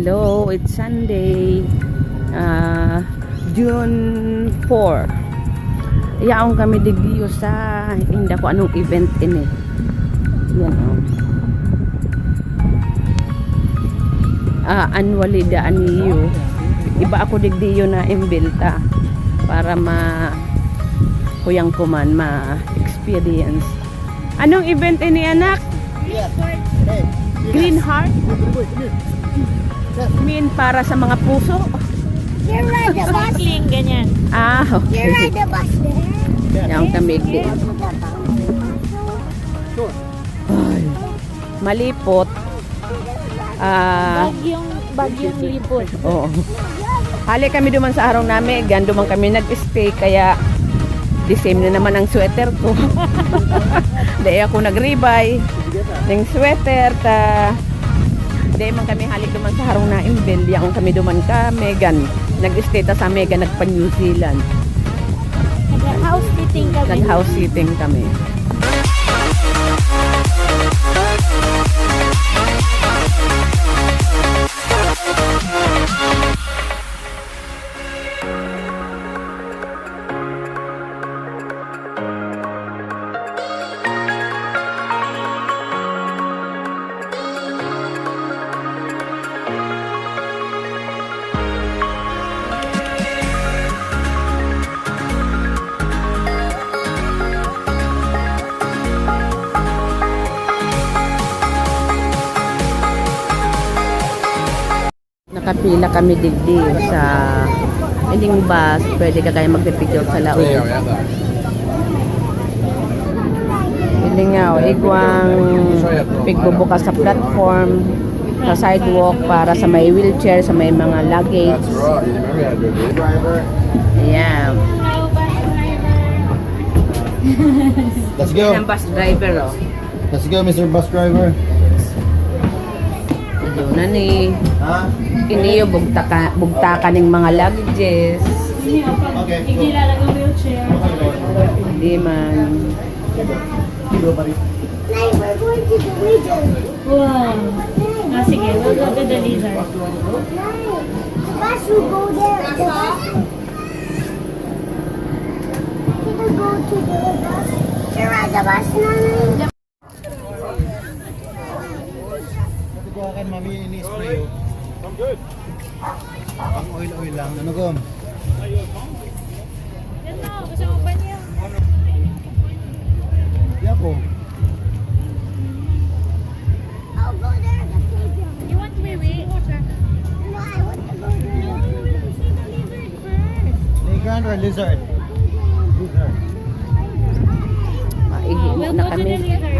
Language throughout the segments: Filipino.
Hello, it's Sunday, June 4. Iyaong kami digdiyo sa hindi ko anong event ini. Yan annually daan niyo. Iba ako digdiyo na imbelta para kuyang kuman ma-experience. Anong event ini, anak? Green Heart? Mean para sa mga puso? You ride the bus. Ganyan. Okay. You ride the bus there. Yang kamig din. Ay, malipot. Bagyong lipot. Oo. Hali kami duman sa araw namin. Duman kami nag-stay. Kaya the same na naman ang sweater ko. Dahil ako nag-ribay ng sweater. Dahil man kami halik duman sa harong na imbel. Yang kami duman ka Megan. Nag-stay ta sa Megan. Nagpa New Zealand. Nag-house sitting kami. Nag-house sitting kami. Nakapila kami digdi sa ining bus. Pwede ka kayo magpipicture sa laot. Hindi nga, igwang pigbubukas sa platform, sa sidewalk para sa may wheelchair, sa may mga luggage. Ayan. Let's go. Yan ang bus driver, oh. Let's go, Mr. Bus Driver. Doon na ni. Ha? Iniyo bugtaka ng mga luggages. Okay. Hindi lalagay wheelchair. Hindi man. Go, buddy. Nay, we're going to the region. Wow. Sige, we'll go to the lizard. Nay, the bus will go there. The bus. We will go to the bus. You ride the bus, Nanay. Kuha kan mami ini-spray. I'm good. Pang oil lang. Ano gom? Yan na, gusto mo ba niya? Yapo. I'll go there. You want to wait? No, I want to go there. No, we will see the lizard first. Playground or lizard? Lizard. Maihi We'll na go to kami. the lizard.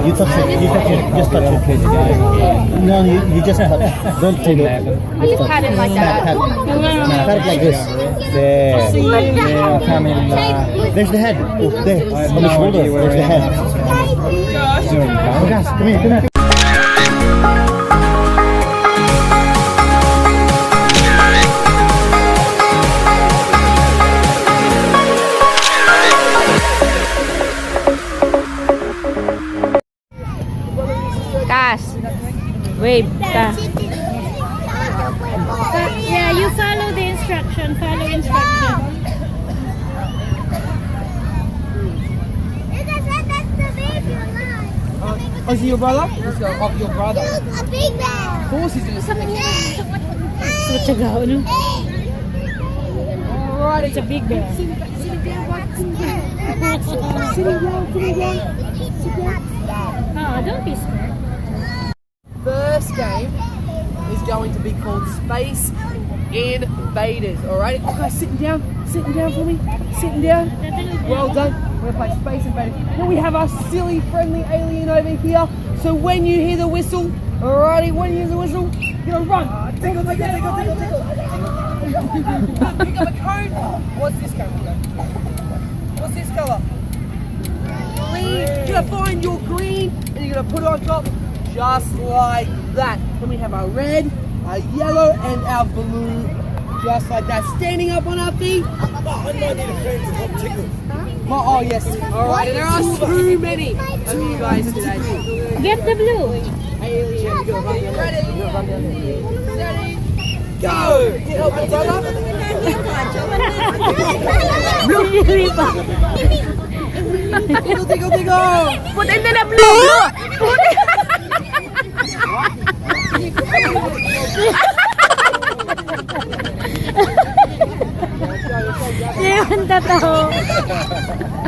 You touch it. You touch it. Just touch it. No, you just touch. Don't pull it. Just touch. Pat it like that. Pat it like this. There. Yeah, come in. There's the head. Oh, there. On the shoulder. There's the head. Oh, guys, come here. Come here. Wave ka. Is he your brother? Let's go. Of your brother. Look, a big bear. Of course he's innocent. Alright, It's a big bear. Sitting down. Oh, don't be scared. first game is going to be called Space Invaders. Alright, guys, sitting down for me, sitting down. Well done. We're gonna play Space Invaders. Then we have our silly, friendly alien over here. So when you hear the whistle, alrighty, when you hear the whistle, you're gonna run. Tickle. Pick up a cone. What's this cone? What's this colour? Green. You're gonna find your green and you're gonna put it on top just like that. Then we have our red, our yellow, and our blue. Just like that. Standing up on our feet. Oh yes. Alright, and there are too many of you guys today. Get the blue. Alien, go. Ready? Ready? Go! Help me, brother. Tickle. Put in the blue. Yan, totoo.